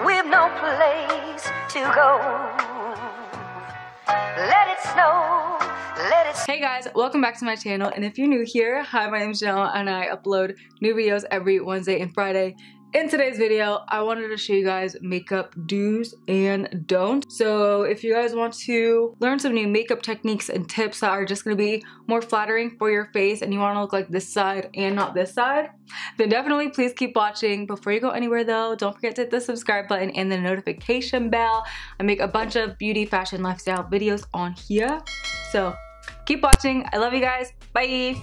we've no place to go. Let it snow, let it snow. Hey guys, welcome back to my channel, and if you're new here, hi, my name is Janelle and I upload new videos every Wednesday and Friday. In today's video, I wanted to show you guys makeup do's and don'ts. So if you guys want to learn some new makeup techniques and tips that are just going to be more flattering for your face and you want to look like this side and not this side, then definitely please keep watching. Before you go anywhere though, don't forget to hit the subscribe button and the notification bell. I make a bunch of beauty, fashion, lifestyle videos on here. So keep watching. I love you guys. Bye.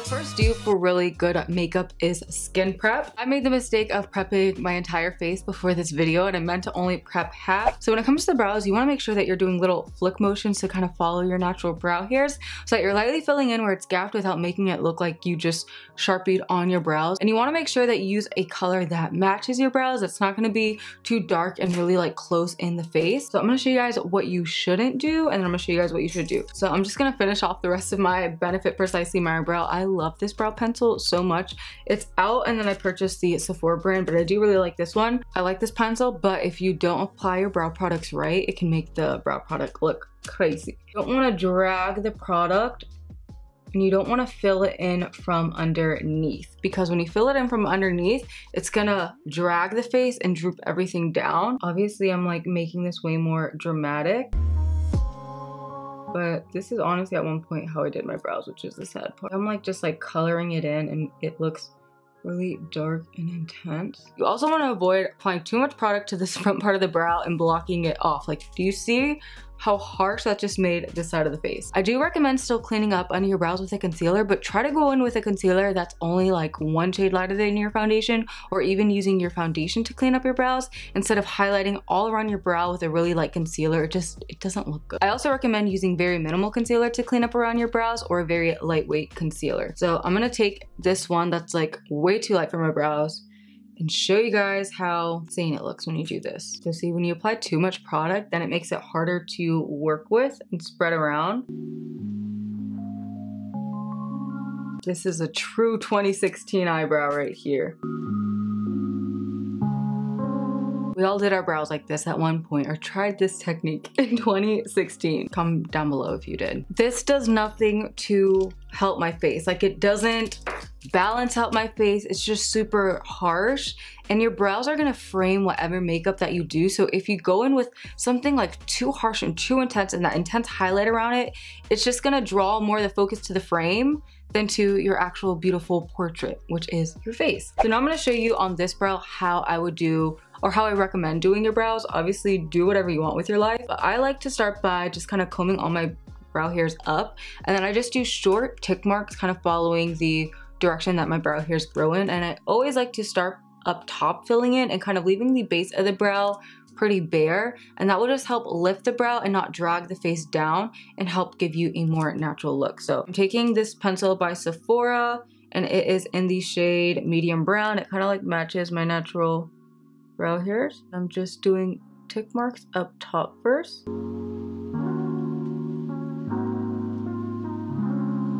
First do for really good makeup is skin prep. I made the mistake of prepping my entire face before this video and I meant to only prep half. So when it comes to the brows, you want to make sure that you're doing little flick motions to kind of follow your natural brow hairs so that you're lightly filling in where it's gapped without making it look like you just Sharpied on your brows. And you want to make sure that you use a color that matches your brows. It's not going to be too dark and really like close in the face. So I'm going to show you guys what you shouldn't do and then I'm going to show you guys what you should do. So I'm just going to finish off the rest of my Benefit Precisely My Brow. I love this brow pencil so much. It's out and then I purchased the Sephora brand, but I do really like this one. I like this pencil, but if you don't apply your brow products right, it can make the brow product look crazy. You don't want to drag the product and you don't want to fill it in from underneath, because when you fill it in from underneath, it's gonna drag the face and droop everything down. Obviously, I'm like making this way more dramatic, but this is honestly at one point how I did my brows, which is the sad part. I'm like just like coloring it in and it looks really dark and intense. You also want to avoid applying too much product to this front part of the brow and blocking it off. Like, do you see how harsh that just made this side of the face? I do recommend still cleaning up under your brows with a concealer, but try to go in with a concealer that's only like one shade lighter than your foundation, or even using your foundation to clean up your brows instead of highlighting all around your brow with a really light concealer. It doesn't look good. I also recommend using very minimal concealer to clean up around your brows, or a very lightweight concealer. So I'm gonna take this one that's like way too light for my brows and show you guys how insane it looks when you do this. So see, when you apply too much product, then it makes it harder to work with and spread around. This is a true 2016 eyebrow right here. We all did our brows like this at one point, or tried this technique in 2016. Comment down below if you did. This does nothing to help my face. Like, it doesn't balance out my face. It's just super harsh, and your brows are gonna frame whatever makeup that you do. So if you go in with something like too harsh and too intense and that intense highlight around it, it's just gonna draw more of the focus to the frame than to your actual beautiful portrait, which is your face. So now I'm gonna show you on this brow how I would do, or how I recommend doing your brows. Obviously, do whatever you want with your life, but I like to start by just kind of combing all my brow hairs up, and then I just do short tick marks kind of following the direction that my brow hairs grow in. And I always like to start up top filling in and kind of leaving the base of the brow pretty bare, and that will just help lift the brow and not drag the face down and help give you a more natural look. So I'm taking this pencil by Sephora and it is in the shade medium brown. It kind of like matches my natural brow hairs. I'm just doing tick marks up top first.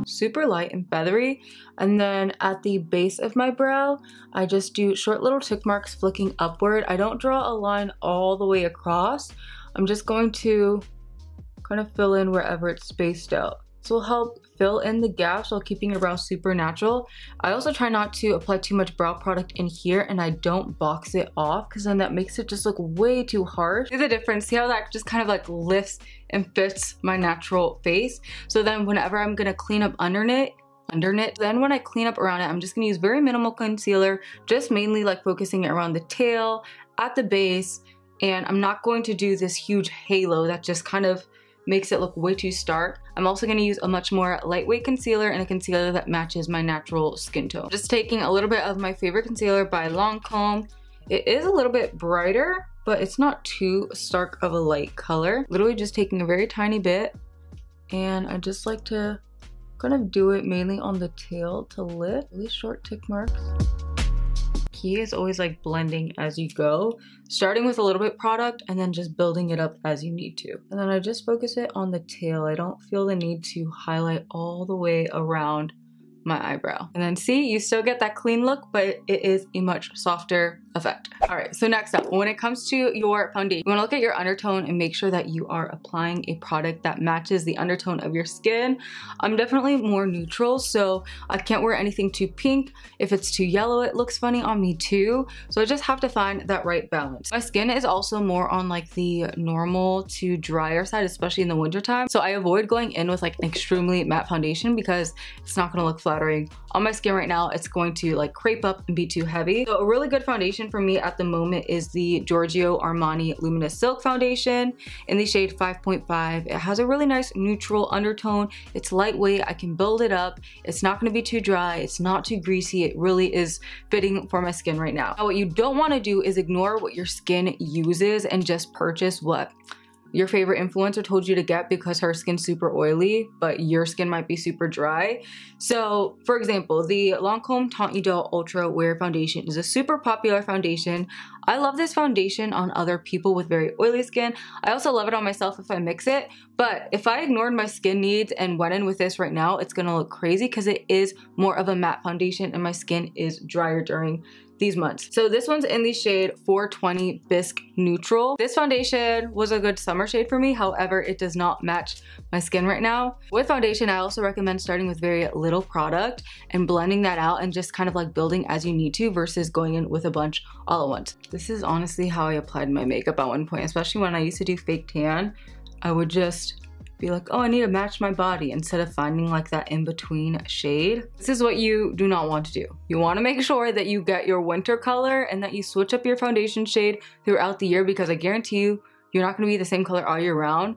Super light and feathery, and then at the base of my brow I just do short little tick marks flicking upward. I don't draw a line all the way across. I'm just going to kind of fill in wherever it's spaced out. This will help fill in the gaps while keeping your brow super natural. I also try not to apply too much brow product in here, and I don't box it off because then that makes it just look way too harsh. See the difference? See how that just kind of like lifts and fits my natural face? So then whenever I'm gonna clean up underneath, then when I clean up around it, I'm just gonna use very minimal concealer, just mainly like focusing it around the tail, at the base, and I'm not going to do this huge halo that just kind of makes it look way too stark. I'm also going to use a much more lightweight concealer and a concealer that matches my natural skin tone. Just taking a little bit of my favorite concealer by Lancome. It is a little bit brighter, but it's not too stark of a light color. Literally just taking a very tiny bit, and I just like to kind of do it mainly on the tail to lift. Really short tick marks. Key is always like blending as you go, starting with a little bit product and then just building it up as you need to. And then I just focus it on the tail. I don't feel the need to highlight all the way around my eyebrow. And then see, you still get that clean look, but it is a much softer effect. All right, so next up, when it comes to your foundation, you wanna look at your undertone and make sure that you are applying a product that matches the undertone of your skin. I'm definitely more neutral, so I can't wear anything too pink. If it's too yellow, it looks funny on me too. So I just have to find that right balance. My skin is also more on like the normal to drier side, especially in the wintertime. So I avoid going in with like an extremely matte foundation because it's not gonna look flattering on my skin right now. It's going to like crepe up and be too heavy. So a really good foundation for me at the moment is the Giorgio Armani Luminous Silk Foundation in the shade 5.5. It has a really nice neutral undertone. It's lightweight, I can build it up. It's not gonna be too dry, it's not too greasy. It really is fitting for my skin right now. Now, what you don't wanna do is ignore what your skin uses and just purchase what your favorite influencer told you to get because her skin's super oily, but your skin might be super dry. So for example, the Lancome Teint Idole Ultra Wear Foundation is a super popular foundation. I love this foundation on other people with very oily skin. I also love it on myself if I mix it, but if I ignored my skin needs and went in with this right now, it's gonna look crazy because it is more of a matte foundation and my skin is drier during these months. So this one's in the shade 420 Bisque Neutral. This foundation was a good summer shade for me. However, it does not match my skin right now. With foundation, I also recommend starting with very little product and blending that out and just kind of like building as you need to versus going in with a bunch all at once. This is honestly how I applied my makeup at one point, especially when I used to do fake tan. I would just be like, oh, I need to match my body instead of finding like that in-between shade. This is what you do not want to do. You want to make sure that you get your winter color and that you switch up your foundation shade throughout the year because I guarantee you, you're not going to be the same color all year round.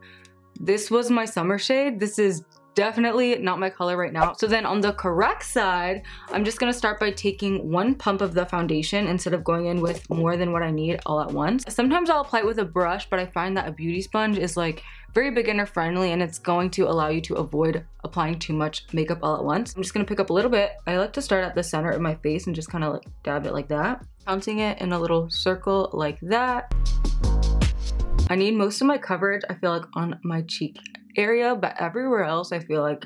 This was my summer shade. This is definitely not my color right now. So then on the correct side, I'm just gonna start by taking one pump of the foundation instead of going in with more than what I need all at once. Sometimes I'll apply it with a brush, but I find that a beauty sponge is like very beginner friendly and it's going to allow you to avoid applying too much makeup all at once. I'm just gonna pick up a little bit. I like to start at the center of my face and just kind of like dab it like that. Counting it in a little circle like that. I need most of my coverage, I feel like, on my cheek area, but everywhere else I feel like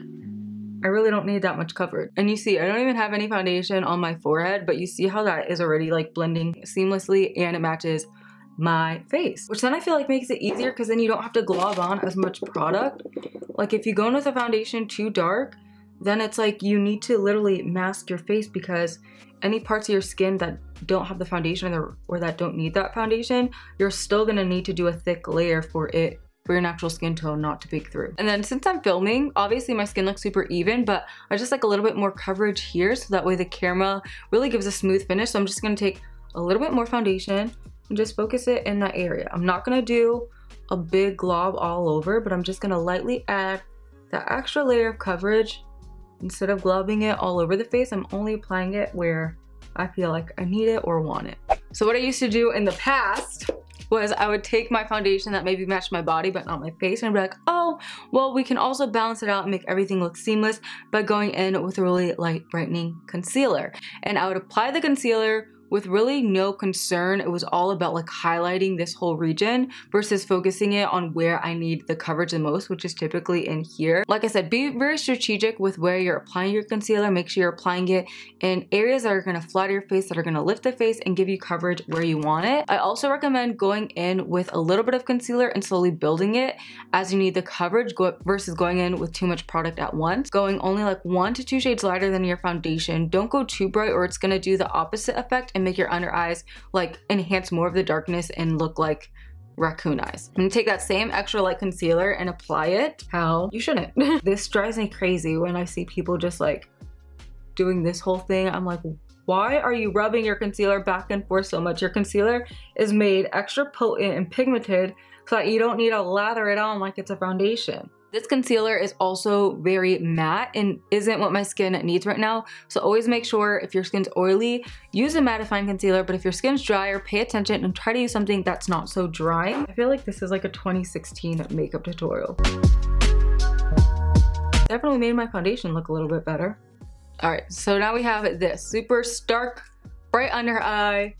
I really don't need that much coverage. And you see, I don't even have any foundation on my forehead, but you see how that is already like blending seamlessly and it matches my face, which then I feel like makes it easier because then you don't have to glob on as much product. Like if you go in with a foundation too dark, then it's like you need to literally mask your face because any parts of your skin that don't have the foundation or that don't need that foundation, you're still gonna need to do a thick layer for your natural skin tone not to peek through. And then since I'm filming, obviously my skin looks super even, but I just like a little bit more coverage here so that way the camera really gives a smooth finish. So I'm just gonna take a little bit more foundation and just focus it in that area. I'm not gonna do a big glob all over, but I'm just gonna lightly add that extra layer of coverage. Instead of globbing it all over the face, I'm only applying it where I feel like I need it or want it. So what I used to do in the past was I would take my foundation that maybe matched my body but not my face and I'd be like, oh, well, we can also balance it out and make everything look seamless by going in with a really light brightening concealer. And I would apply the concealer with really no concern. It was all about like highlighting this whole region versus focusing it on where I need the coverage the most, which is typically in here. Like I said, be very strategic with where you're applying your concealer. Make sure you're applying it in areas that are gonna flatter your face, that are gonna lift the face and give you coverage where you want it. I also recommend going in with a little bit of concealer and slowly building it as you need the coverage versus going in with too much product at once. Going only like 1 to 2 shades lighter than your foundation. Don't go too bright or it's gonna do the opposite effect and make your under eyes like enhance more of the darkness and look like raccoon eyes. I'm gonna take that same extra light concealer and apply it how you shouldn't. This drives me crazy when I see people just like doing this whole thing. I'm like, why are you rubbing your concealer back and forth so much? Your concealer is made extra potent and pigmented so that you don't need to lather it on like it's a foundation. This concealer is also very matte and isn't what my skin needs right now. So always make sure if your skin's oily, use a mattifying concealer, but if your skin's drier, pay attention and try to use something that's not so dry. I feel like this is like a 2016 makeup tutorial. Definitely made my foundation look a little bit better. All right, so now we have this super stark, bright under eye.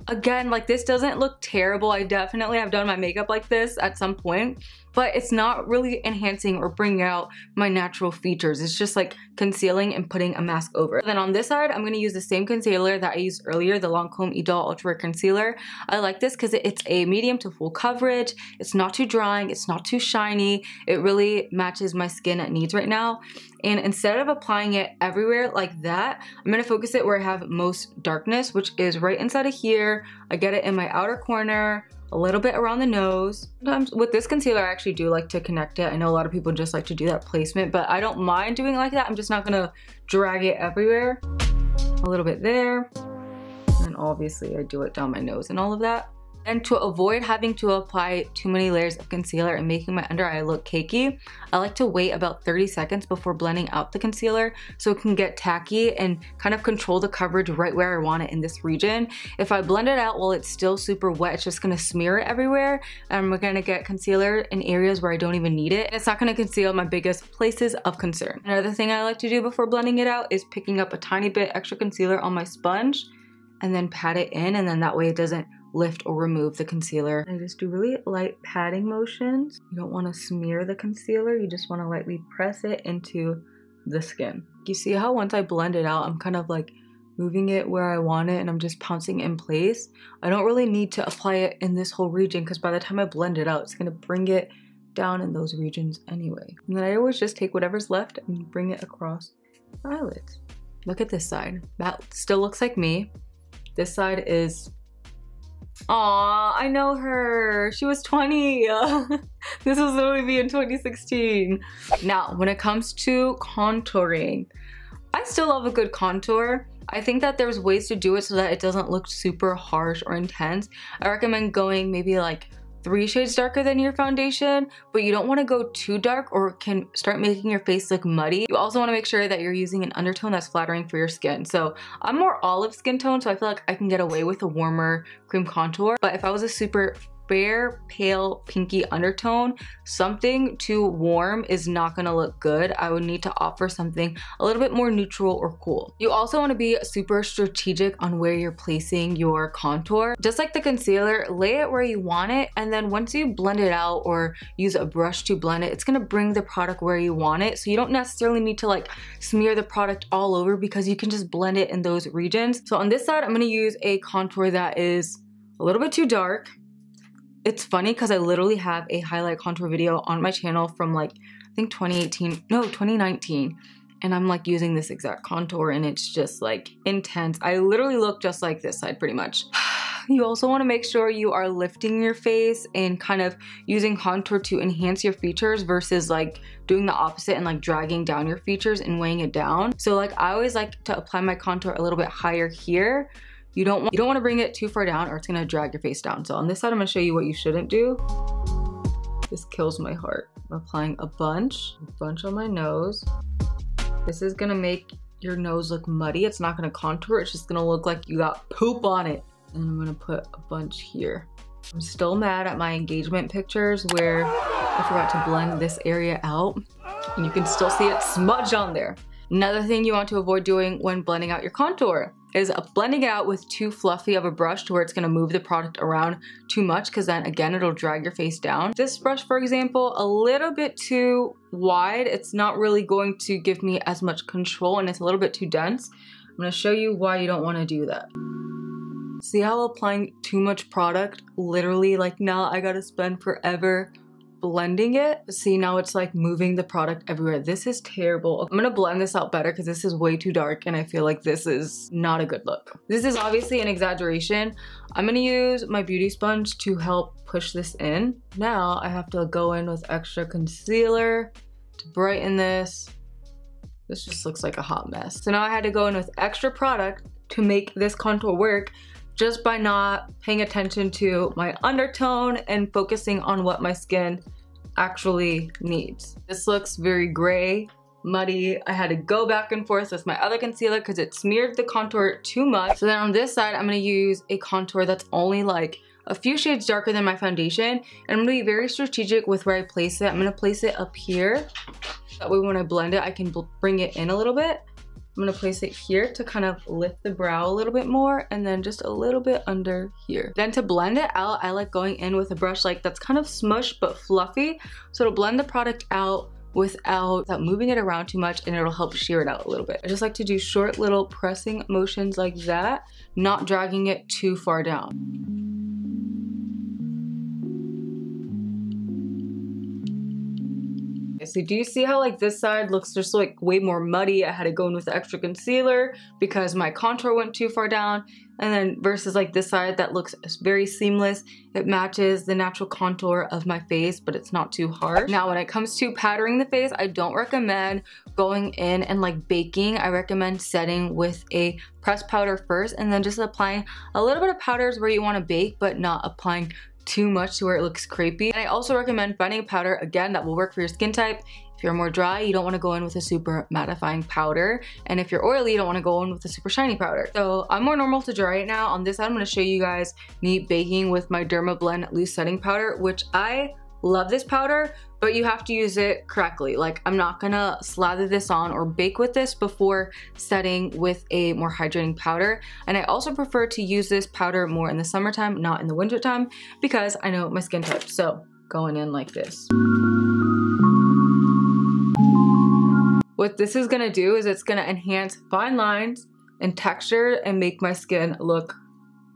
Again, like this doesn't look terrible. I definitely have done my makeup like this at some point, but it's not really enhancing or bringing out my natural features. It's just like concealing and putting a mask over. Then on this side, I'm gonna use the same concealer that I used earlier, the Lancome Idole Ultra Wear Concealer. I like this because it's a medium to full coverage. It's not too drying, it's not too shiny. It really matches my skin needs right now. And instead of applying it everywhere like that, I'm gonna focus it where I have most darkness, which is right inside of here. I get it in my outer corner, a little bit around the nose. Sometimes with this concealer, I actually do like to connect it. I know a lot of people just like to do that placement, but I don't mind doing it like that. I'm just not gonna drag it everywhere. A little bit there. And obviously I do it down my nose and all of that. And to avoid having to apply too many layers of concealer and making my under eye look cakey, I like to wait about 30 seconds before blending out the concealer so it can get tacky and kind of control the coverage right where I want it in this region. If I blend it out while it's still super wet, it's just gonna smear it everywhere, and we're gonna get concealer in areas where I don't even need it. It's not gonna conceal my biggest places of concern. Another thing I like to do before blending it out is picking up a tiny bit extra concealer on my sponge and then pat it in, and then that way it doesn't lift or remove the concealer. I just do really light patting motions. You don't want to smear the concealer, you just want to lightly press it into the skin. You see how once I blend it out, I'm kind of like moving it where I want it and I'm just pouncing in place. I don't really need to apply it in this whole region because by the time I blend it out, it's going to bring it down in those regions anyway. And then I always just take whatever's left and bring it across the eyelids. Look at this side. That still looks like me. This side is, aw, I know her. She was 20. This was literally me in 2016. Now, when it comes to contouring, I still love a good contour. I think that there's ways to do it so that it doesn't look super harsh or intense. I recommend going maybe like 3 shades darker than your foundation, but you don't want to go too dark or it can start making your face look muddy. You also want to make sure that you're using an undertone that's flattering for your skin. So I'm more olive skin tone, so I feel like I can get away with a warmer cream contour. But if I was a super fair, pale, pinky undertone, something too warm is not gonna look good. I would need to offer something a little bit more neutral or cool. You also want to be super strategic on where you're placing your contour. Just like the concealer, lay it where you want it, and then once you blend it out or use a brush to blend it, it's gonna bring the product where you want it. So you don't necessarily need to like smear the product all over because you can just blend it in those regions. So on this side, I'm gonna use a contour that is a little bit too dark. It's funny because I literally have a highlight contour video on my channel from like, I think 2019. And I'm like using this exact contour and it's just like intense. I literally look just like this side pretty much. You also want to make sure you are lifting your face and kind of using contour to enhance your features versus like doing the opposite and like dragging down your features and weighing it down. So like I always like to apply my contour a little bit higher here. You don't want to bring it too far down or it's gonna drag your face down. So on this side, I'm gonna show you what you shouldn't do. This kills my heart. I'm applying a bunch on my nose. This is gonna make your nose look muddy. It's not gonna contour, it's just gonna look like you got poop on it. And I'm gonna put a bunch here. I'm still mad at my engagement pictures where I forgot to blend this area out. And you can still see it smudge on there. Another thing you want to avoid doing when blending out your contour is blending it out with too fluffy of a brush to where it's going to move the product around too much, because then again it'll drag your face down. This brush, for example, a little bit too wide, it's not really going to give me as much control and it's a little bit too dense. I'm going to show you why you don't want to do that. See how applying too much product, literally like now I gotta spend forever blending it. See, now it's like moving the product everywhere. This is terrible. I'm gonna blend this out better because this is way too dark and I feel like this is not a good look. This is obviously an exaggeration. I'm gonna use my beauty sponge to help push this in. Now I have to go in with extra concealer to brighten this. This just looks like a hot mess. So now I had to go in with extra product to make this contour work, just by not paying attention to my undertone and focusing on what my skin actually needs. This looks very gray, muddy. I had to go back and forth with my other concealer because it smeared the contour too much. So then on this side, I'm gonna use a contour that's only like a few shades darker than my foundation. And I'm gonna be very strategic with where I place it. I'm gonna place it up here. That way when I blend it, I can bring it in a little bit. I'm gonna place it here to kind of lift the brow a little bit more, and then just a little bit under here. Then to blend it out, I like going in with a brush like that's kind of smushed but fluffy. So it'll blend the product out without moving it around too much, and it'll help sheer it out a little bit. I just like to do short little pressing motions like that, not dragging it too far down. So do you see how like this side looks just like way more muddy? I had to go in with the extra concealer because my contour went too far down. And then versus like this side that looks very seamless. It matches the natural contour of my face, but it's not too harsh. Now when it comes to powdering the face, I don't recommend going in and like baking. I recommend setting with a pressed powder first and then just applying a little bit of powders where you want to bake, but not applying too much to where it looks crepey. And I also recommend finding a powder, again, that will work for your skin type. If you're more dry, you don't want to go in with a super mattifying powder. And if you're oily, you don't want to go in with a super shiny powder. So I'm more normal to dry right now. On this side, I'm going to show you guys me baking with my Derma Blend Loose Setting Powder, which I love this powder, but you have to use it correctly. Like, I'm not gonna slather this on or bake with this before setting with a more hydrating powder. And I also prefer to use this powder more in the summertime, not in the wintertime, because I know my skin type. So going in like this. What this is gonna do is it's gonna enhance fine lines and texture and make my skin look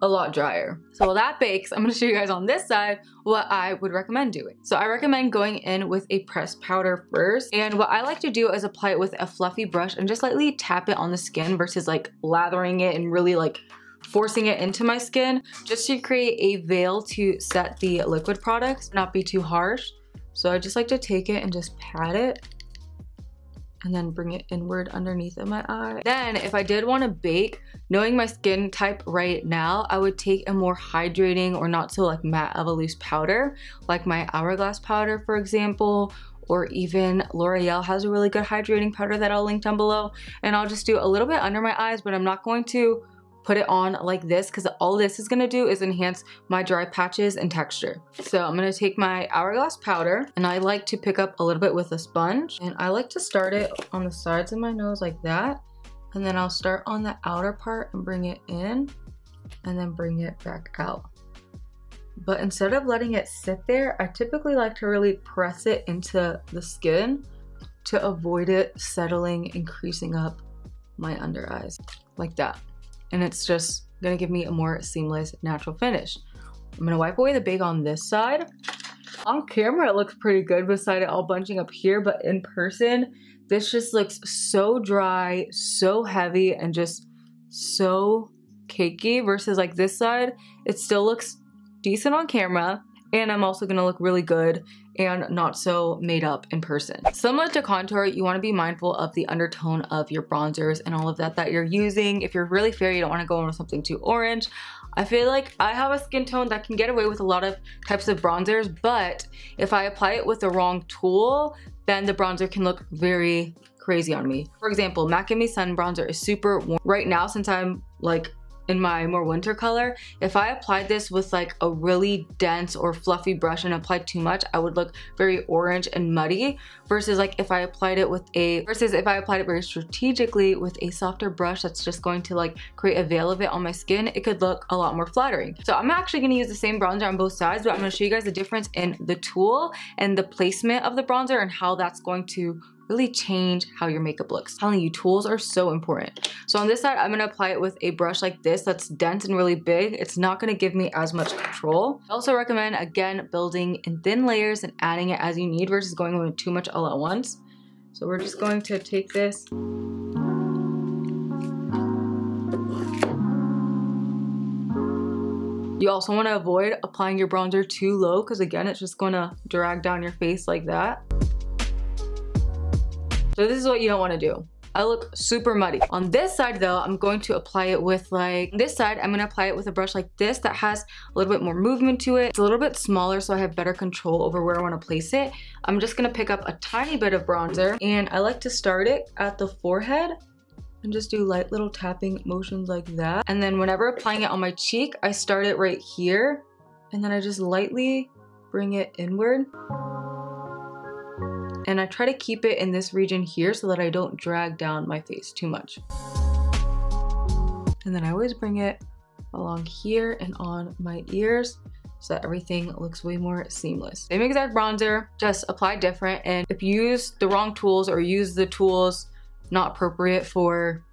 a lot drier. So while that bakes, I'm gonna show you guys on this side what I would recommend doing. So I recommend going in with a pressed powder first. And what I like to do is apply it with a fluffy brush and just lightly tap it on the skin versus like lathering it and really like forcing it into my skin, just to create a veil to set the liquid products, not be too harsh. So I just like to take it and just pat it and then bring it inward underneath of my eye. Then if I did want to bake, knowing my skin type right now, I would take a more hydrating or not so like matte of a loose powder, like my Hourglass powder, for example, or even L'Oreal has a really good hydrating powder that I'll link down below. And I'll just do a little bit under my eyes, but I'm not going to put it on like this because all this is going to do is enhance my dry patches and texture. So I'm going to take my Hourglass powder, and I like to pick up a little bit with a sponge, and I like to start it on the sides of my nose like that, and then I'll start on the outer part and bring it in and then bring it back out. But instead of letting it sit there, I typically like to really press it into the skin to avoid it settling and creasing up my under eyes like that. And it's just gonna give me a more seamless, natural finish. I'm gonna wipe away the bake on this side. On camera, it looks pretty good beside it all bunching up here, but in person, this just looks so dry, so heavy, and just so cakey versus like this side. It still looks decent on camera, and I'm also gonna look really good and not so made up in person. Similar to contour, you wanna be mindful of the undertone of your bronzers and all of that you're using. If you're really fair, you don't wanna go in with something too orange. I feel like I have a skin tone that can get away with a lot of types of bronzers, but if I apply it with the wrong tool, then the bronzer can look very crazy on me. For example, MAC Gimme Sun bronzer is super warm. Right now, since I'm like in my more winter color, if I applied this with like a really dense or fluffy brush and applied too much, I would look very orange and muddy, versus like if I applied it very strategically with a softer brush that's just going to like create a veil of it on my skin, it could look a lot more flattering. So I'm actually gonna use the same bronzer on both sides, but I'm gonna show you guys the difference in the tool and the placement of the bronzer and how that's going to really change how your makeup looks. I'm telling you, tools are so important. So on this side, I'm gonna apply it with a brush like this that's dense and really big. It's not gonna give me as much control. I also recommend, again, building in thin layers and adding it as you need versus going in with too much all at once. So we're just going to take this. You also wanna avoid applying your bronzer too low because again, it's just gonna drag down your face like that. So this is what you don't want to do. I look super muddy. On this side though, I'm going to apply it with like, this side, I'm going to apply it with a brush like this that has a little bit more movement to it. It's a little bit smaller so I have better control over where I want to place it. I'm just going to pick up a tiny bit of bronzer, and I like to start it at the forehead and just do light little tapping motions like that. And then whenever applying it on my cheek, I start it right here, and then I just lightly bring it inward. And I try to keep it in this region here so that I don't drag down my face too much. And then I always bring it along here and on my ears so that everything looks way more seamless. Same exact bronzer, just apply different. And if you use the wrong tools or use the tools not appropriate for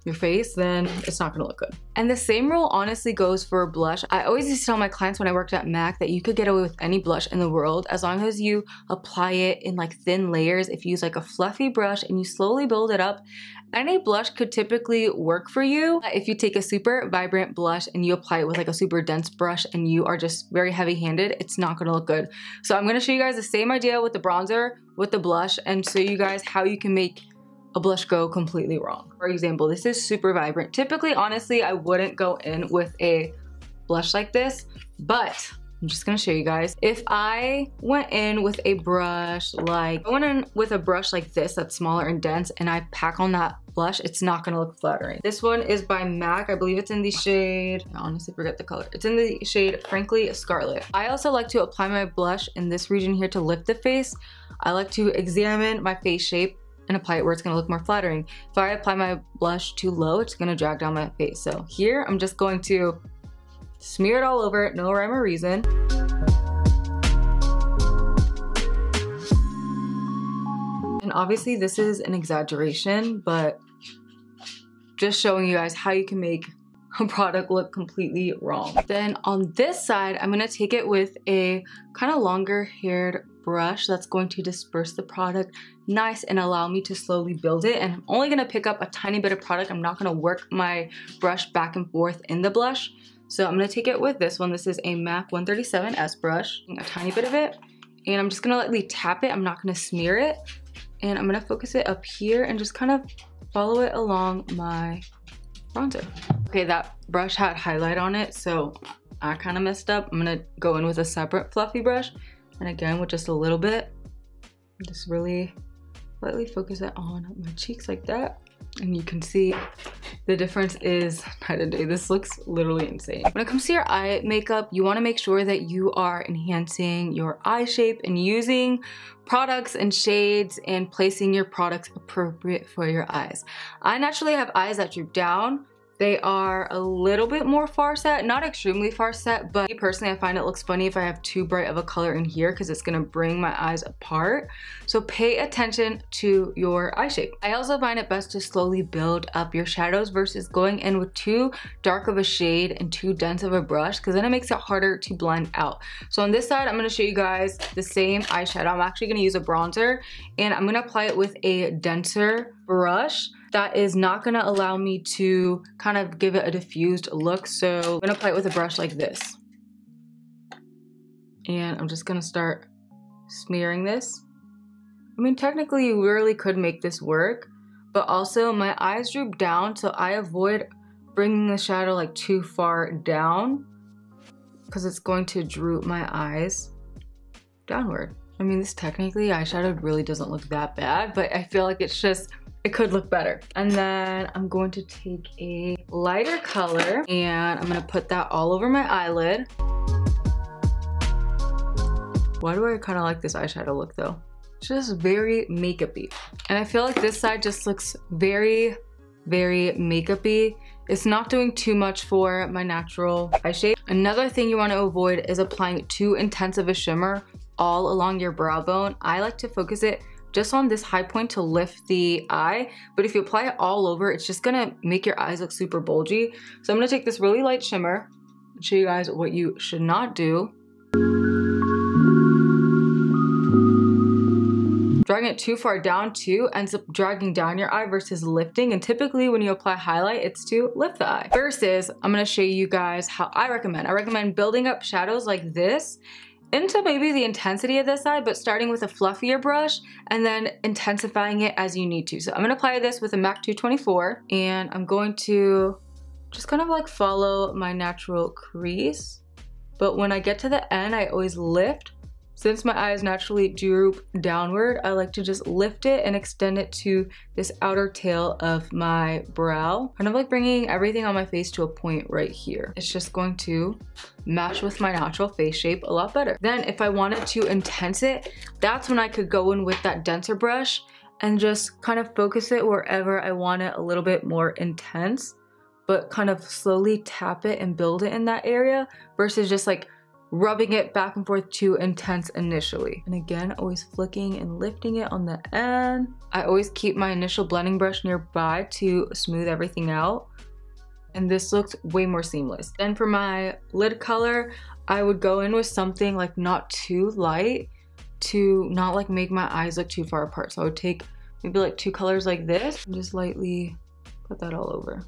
your face, then it's not gonna look good. And the same rule honestly goes for blush. I always used to tell my clients when I worked at MAC that you could get away with any blush in the world as long as you apply it in like thin layers. If you use like a fluffy brush and you slowly build it up, any blush could typically work for you. If you take a super vibrant blush and you apply it with like a super dense brush and you are just very heavy-handed, it's not gonna look good. So I'm gonna show you guys the same idea with the bronzer, with the blush, and show you guys how you can make a blush go completely wrong. For example, this is super vibrant. Typically, honestly, I wouldn't go in with a blush like this, but I'm just gonna show you guys. If I went in with a brush like this that's smaller and dense and I pack on that blush, it's not gonna look flattering. This one is by MAC. I believe it's in the shade, I honestly forget the color. It's in the shade Frankly Scarlet. I also like to apply my blush in this region here to lift the face. I like to examine my face shape and apply it where it's gonna look more flattering. If I apply my blush too low, it's gonna drag down my face. So here, I'm just going to smear it all over, no rhyme or reason. And obviously this is an exaggeration, but just showing you guys how you can make a product look completely wrong. Then on this side, I'm gonna take it with a kind of longer haired brush that's going to disperse the product nice and allow me to slowly build it. And I'm only gonna pick up a tiny bit of product. I'm not gonna work my brush back and forth in the blush. So I'm gonna take it with this one. This is a MAC 137S brush, a tiny bit of it. And I'm just gonna lightly tap it. I'm not gonna smear it. And I'm gonna focus it up here and just kind of follow it along my bronzer. Okay, that brush had highlight on it, so I kind of messed up. I'm gonna go in with a separate fluffy brush. And again, with just a little bit, just really lightly focus it on my cheeks like that. And you can see the difference is night and day. This looks literally insane. When it comes to your eye makeup, you wanna make sure that you are enhancing your eye shape and using products and shades and placing your products appropriate for your eyes. I naturally have eyes that droop down. They are a little bit more far set, not extremely far set, but me personally, I find it looks funny if I have too bright of a color in here because it's gonna bring my eyes apart. So pay attention to your eye shape. I also find it best to slowly build up your shadows versus going in with too dark of a shade and too dense of a brush, because then it makes it harder to blend out. So on this side, I'm gonna show you guys the same eyeshadow. I'm actually gonna use a bronzer and I'm gonna apply it with a denser brush that is not gonna allow me to kind of give it a diffused look. So I'm gonna apply it with a brush like this. And I'm just gonna start smearing this. I mean, technically you really could make this work, but also my eyes droop down, so I avoid bringing the shadow like too far down because it's going to droop my eyes downward. I mean, this technically eyeshadow really doesn't look that bad, but I feel like it's just, it could look better. And then I'm going to take a lighter color and I'm gonna put that all over my eyelid. Why do I kind of like this eyeshadow look though? It's just very makeup-y. And I feel like this side just looks very, very makeup-y. It's not doing too much for my natural eye shape. Another thing you want to avoid is applying too intense of a shimmer all along your brow bone. I like to focus it just on this high point to lift the eye, but if you apply it all over, it's just gonna make your eyes look super bulgy. So I'm gonna take this really light shimmer and show you guys what you should not do. Dragging it too far down too ends up dragging down your eye versus lifting, and typically when you apply highlight, it's to lift the eye. Versus, I'm gonna show you guys how I recommend building up shadows like this into maybe the intensity of this eye, but starting with a fluffier brush and then intensifying it as you need to. So I'm gonna apply this with a MAC 224 and I'm going to just kind of like follow my natural crease. But when I get to the end, I always lift since my eyes naturally droop downward, I like to just lift it and extend it to this outer tail of my brow. Kind of like bringing everything on my face to a point right here. It's just going to match with my natural face shape a lot better. Then if I wanted to intense it, that's when I could go in with that denser brush and just kind of focus it wherever I want it a little bit more intense, but kind of slowly tap it and build it in that area versus just like rubbing it back and forth too intense initially. And again, always flicking and lifting it on the end. I always keep my initial blending brush nearby to smooth everything out. And this looks way more seamless. Then for my lid color, I would go in with something like not too light to not like make my eyes look too far apart. So I would take maybe like 2 colors like this and just lightly put that all over.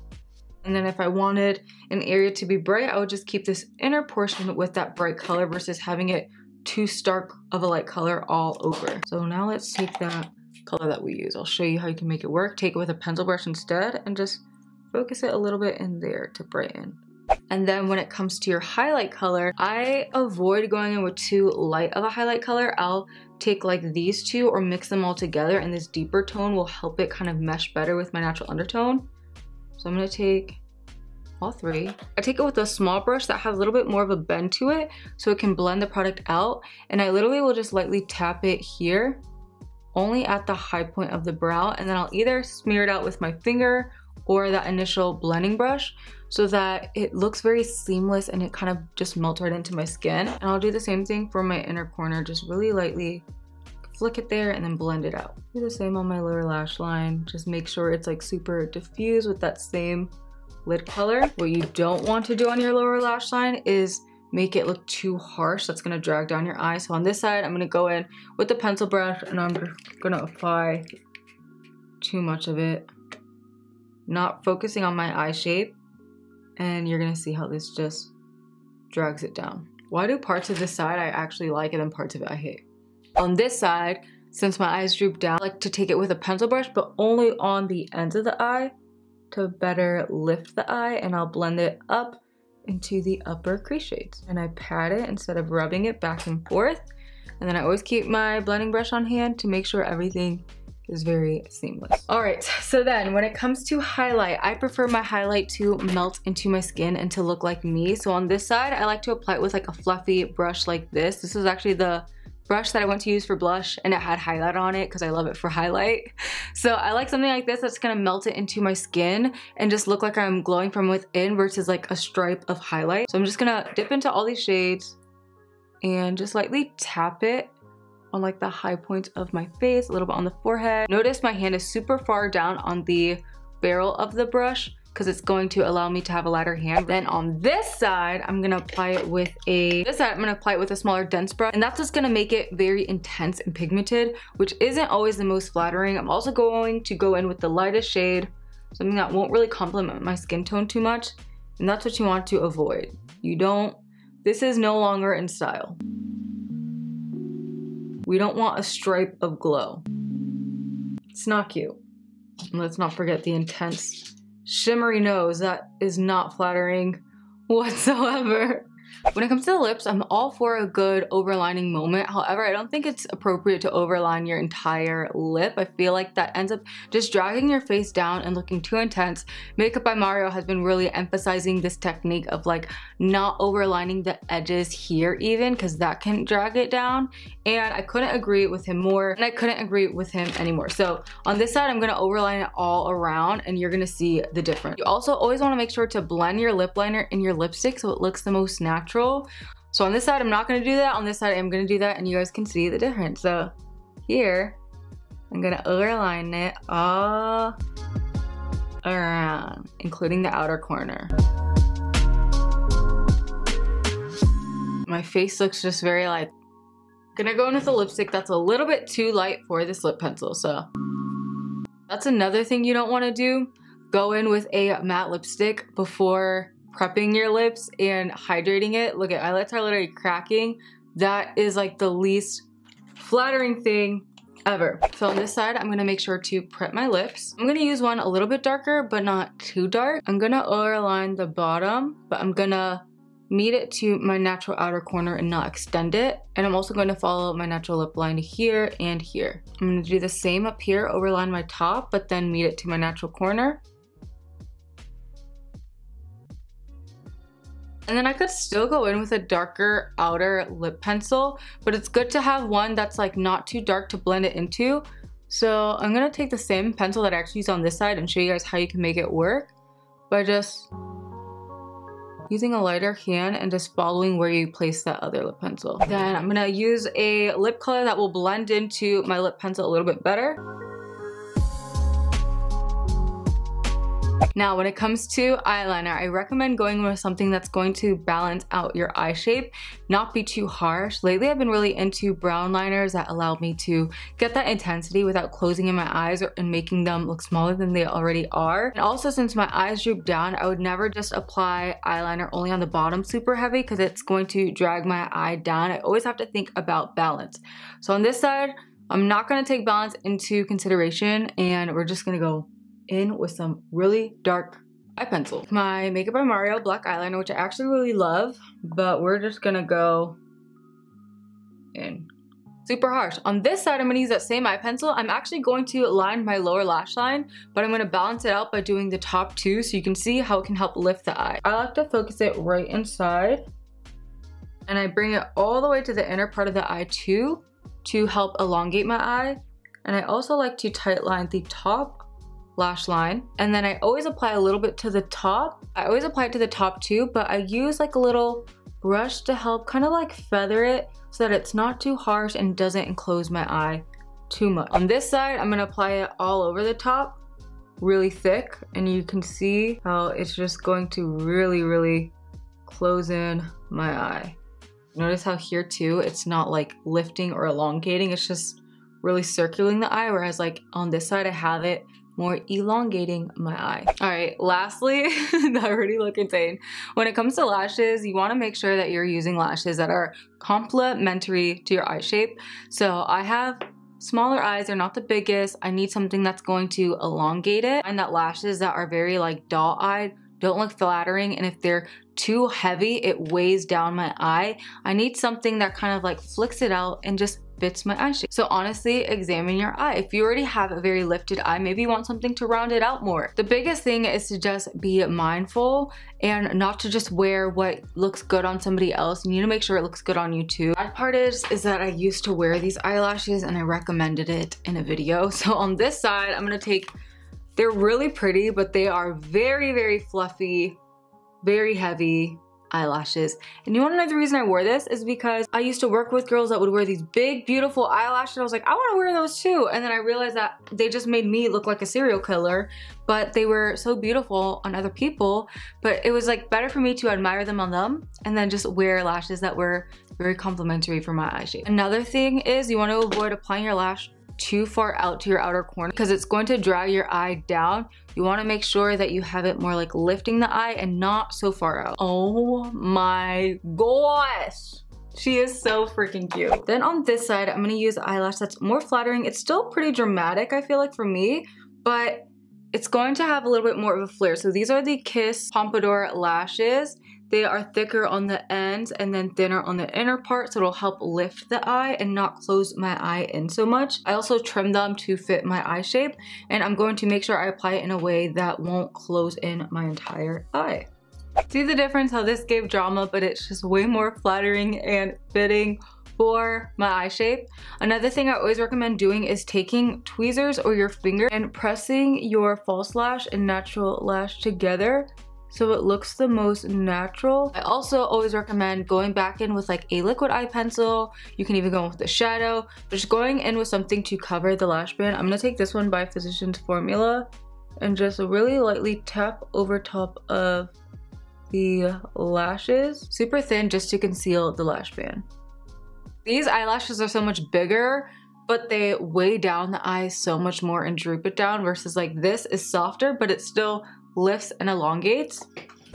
And then if I wanted an area to be bright, I would just keep this inner portion with that bright color versus having it too stark of a light color all over. So now let's take that color that we use. I'll show you how you can make it work. Take it with a pencil brush instead and just focus it a little bit in there to brighten. And then when it comes to your highlight color, I avoid going in with too light of a highlight color. I'll take like these two or mix them all together, and this deeper tone will help it kind of mesh better with my natural undertone. So I'm gonna take all 3. I take it with a small brush that has a little bit more of a bend to it so it can blend the product out. And I literally will just lightly tap it here, only at the high point of the brow. And then I'll either smear it out with my finger or that initial blending brush so that it looks very seamless and it kind of just melts right into my skin. And I'll do the same thing for my inner corner, just really lightly flick it there and then blend it out. Do the same on my lower lash line. Just make sure it's like super diffused with that same lid color. What you don't want to do on your lower lash line is make it look too harsh. That's gonna drag down your eye. So on this side, I'm gonna go in with the pencil brush and I'm just gonna apply too much of it, not focusing on my eye shape. And you're gonna see how this just drags it down. Why do parts of this side I actually like and then parts of it I hate? On this side, since my eyes droop down, I like to take it with a pencil brush, but only on the ends of the eye to better lift the eye, and I'll blend it up into the upper crease shades. And I pat it instead of rubbing it back and forth. And then I always keep my blending brush on hand to make sure everything is very seamless. All right, so then when it comes to highlight, I prefer my highlight to melt into my skin and to look like me. So on this side, I like to apply it with like a fluffy brush like this. This is actually the brush that I went to use for blush, and it had highlight on it because I love it for highlight. So I like something like this that's gonna melt it into my skin and just look like I'm glowing from within versus like a stripe of highlight. So I'm just gonna dip into all these shades and just lightly tap it on like the high points of my face, a little bit on the forehead. Notice my hand is super far down on the barrel of the brush because it's going to allow me to have a lighter hand. Then on this side, I'm gonna apply it with a smaller dense brush, and that's just gonna make it very intense and pigmented, which isn't always the most flattering. I'm also going to go in with the lightest shade, something that won't really complement my skin tone too much, and that's what you want to avoid. This is no longer in style. We don't want a stripe of glow. It's not cute. And let's not forget the intense shimmery nose. That is not flattering whatsoever. When it comes to the lips, I'm all for a good overlining moment. However, I don't think it's appropriate to overline your entire lip. I feel like that ends up just dragging your face down and looking too intense. Makeup by Mario has been really emphasizing this technique of like not overlining the edges here even, because that can drag it down. And I couldn't agree with him more, and I couldn't agree with him anymore. So on this side, I'm gonna overline it all around and you're gonna see the difference. You also always wanna make sure to blend your lip liner in your lipstick so it looks the most natural. So on this side, I'm not gonna do that. On this side, I'm gonna do that, and you guys can see the difference. So here, I'm gonna overline it all around, including the outer corner. My face looks just very light. Gonna go in with a lipstick that's a little bit too light for this lip pencil. So that's another thing you don't wanna do. Go in with a matte lipstick before prepping your lips and hydrating it. Look at, eyelids are literally cracking. That is like the least flattering thing ever. So on this side, I'm gonna make sure to prep my lips. I'm gonna use one a little bit darker, but not too dark. I'm gonna overline the bottom, but I'm gonna meet it to my natural outer corner and not extend it. And I'm also going to follow my natural lip line here and here. I'm going to do the same up here, overline my top, but then meet it to my natural corner. And then I could still go in with a darker outer lip pencil, but it's good to have one that's like not too dark to blend it into. So I'm gonna take the same pencil that I actually used on this side and show you guys how you can make it work by just using a lighter hand and just following where you place that other lip pencil. Then I'm gonna use a lip color that will blend into my lip pencil a little bit better. Now, when it comes to eyeliner, I recommend going with something that's going to balance out your eye shape, not be too harsh. Lately, I've been really into brown liners that allow me to get that intensity without closing in my eyes and making them look smaller than they already are. And also, since my eyes droop down, I would never just apply eyeliner only on the bottom super heavy because it's going to drag my eye down. I always have to think about balance. So on this side, I'm not going to take balance into consideration, and we're just going to go in with some really dark eye pencil. My Makeup by Mario black eyeliner, which I actually really love, but we're just gonna go in. Super harsh. On this side, I'm gonna use that same eye pencil. I'm actually going to line my lower lash line, but I'm gonna balance it out by doing the top two so you can see how it can help lift the eye. I like to focus it right inside, and I bring it all the way to the inner part of the eye too to help elongate my eye. And I also like to tight line the top lash line, and then I always apply a little bit to the top. I always apply it to the top too, but I use like a little brush to help kind of like feather it so that it's not too harsh and doesn't enclose my eye too much. On this side, I'm gonna apply it all over the top, really thick, and you can see how it's just going to really close in my eye. Notice how here too, it's not like lifting or elongating, it's just really circling the eye, whereas like on this side, I have it more elongating my eye. All right, lastly, that already look insane. When it comes to lashes, you wanna make sure that you're using lashes that are complementary to your eye shape. So I have smaller eyes, they're not the biggest. I need something that's going to elongate it. And that lashes that are very like doll-eyed don't look flattering, and if they're too heavy, it weighs down my eye. I need something that kind of like flicks it out and just fits my eye shape. So honestly, examine your eye. If you already have a very lifted eye, maybe you want something to round it out more. The biggest thing is to just be mindful and not to just wear what looks good on somebody else. You need to make sure it looks good on you too. Bad part is that I used to wear these eyelashes and I recommended it in a video. So on this side, I'm gonna take, they're really pretty, but they are very fluffy, very heavy eyelashes. And you wanna know the reason I wore this is because I used to work with girls that would wear these big, beautiful eyelashes. I was like, I wanna wear those too. And then I realized that they just made me look like a serial killer, but they were so beautiful on other people. But it was like better for me to admire them on them and then just wear lashes that were very complimentary for my eye shape. Another thing is you wanna avoid applying your lash too far out to your outer corner because it's going to drag your eye down. You want to make sure that you have it more like lifting the eye and not so far out. Oh my gosh, she is so freaking cute. Then on this side, I'm going to use an eyelash that's more flattering. It's still pretty dramatic, I feel like, for me, but it's going to have a little bit more of a flare. So these are the Kiss Pompadour lashes. They are thicker on the ends and then thinner on the inner part, so it'll help lift the eye and not close my eye in so much. I also trimmed them to fit my eye shape, and I'm going to make sure I apply it in a way that won't close in my entire eye. See the difference how this gave drama, but it's just way more flattering and fitting for my eye shape. Another thing I always recommend doing is taking tweezers or your finger and pressing your false lash and natural lash together so it looks the most natural. I also always recommend going back in with like a liquid eye pencil. You can even go with the shadow, but just going in with something to cover the lash band. I'm gonna take this one by Physicians Formula and just really lightly tap over top of the lashes, super thin, just to conceal the lash band. These eyelashes are so much bigger, but they weigh down the eye so much more and droop it down, versus like this is softer, but it still lifts and elongates.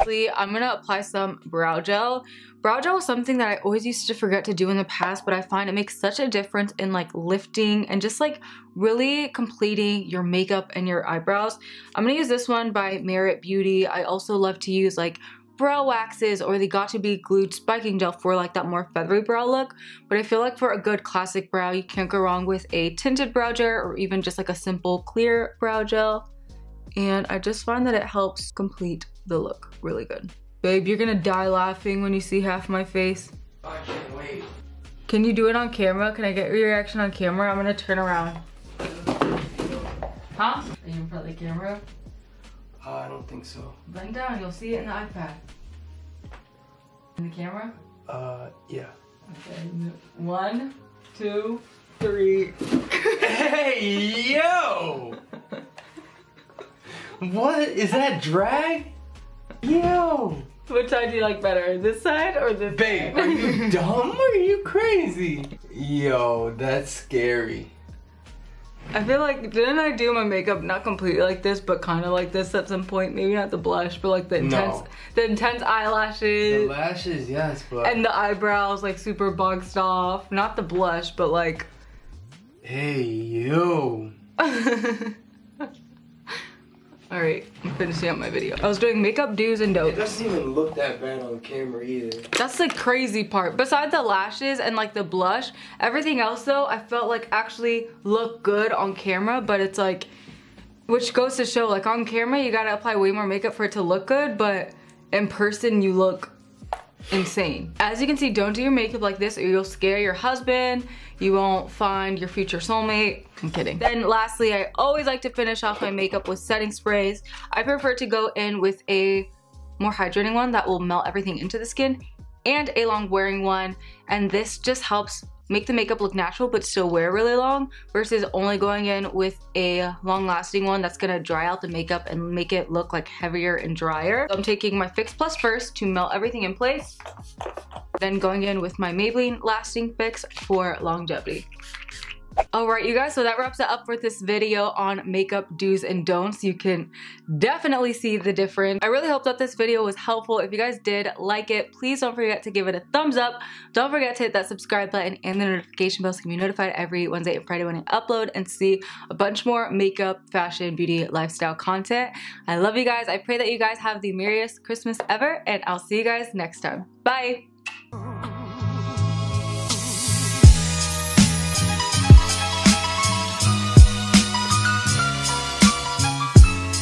I'm gonna apply some brow gel. Brow gel is something that I always used to forget to do in the past, but I find it makes such a difference in like lifting and just like really completing your makeup and your eyebrows. I'm gonna use this one by Merit Beauty. I also love to use like brow waxes or the Got To Be Glued Spiking Gel for like that more feathery brow look. But I feel like for a good classic brow, you can't go wrong with a tinted brow gel or even just like a simple clear brow gel. And I just find that it helps complete the look really good. Babe, you're gonna die laughing when you see half my face. I can't wait. Can you do it on camera? Can I get your reaction on camera? I'm gonna turn around. Huh? Are you in front of the camera? I don't think so. Bend down, you'll see it in the iPad. In the camera? Yeah. Okay. 1, 2, 3. Hey, yo! What? Is that drag? Yo! Which side do you like better? This side or this Babe, side? are you dumb or are you crazy? Yo, that's scary. I feel like, didn't I do my makeup not completely like this, but kind of like this at some point? Maybe not the blush, but like the intense eyelashes. The lashes, yes, but... And the eyebrows like super boxed off. Not the blush, but like... Hey, yo. Alright, I'm finishing up my video. I was doing makeup do's and It don'ts. doesn't even look that bad on camera either. That's the crazy part. Besides the lashes and like the blush, everything else though, I felt like actually looked good on camera, but it's like, which goes to show like on camera, you gotta apply way more makeup for it to look good, but in person you look insane. As you can see, don't do your makeup like this or you'll scare your husband. You won't find your future soulmate. I'm kidding. Then lastly, I always like to finish off my makeup with setting sprays. I prefer to go in with a more hydrating one that will melt everything into the skin and a long wearing one. And this just helps make the makeup look natural but still wear really long versus only going in with a long lasting one that's gonna dry out the makeup and make it look like heavier and drier. So I'm taking my Fix Plus first to melt everything in place, then going in with my Maybelline Lasting Fix for longevity. Alright you guys, so that wraps it up for this video on makeup do's and don'ts. You can definitely see the difference. I really hope that this video was helpful. If you guys did like it, please don't forget to give it a thumbs up. Don't forget to hit that subscribe button and the notification bell so you can be notified every Wednesday and Friday when I upload and see a bunch more makeup, fashion, beauty, lifestyle content. I love you guys. I pray that you guys have the merriest Christmas ever, and I'll see you guys next time. Bye!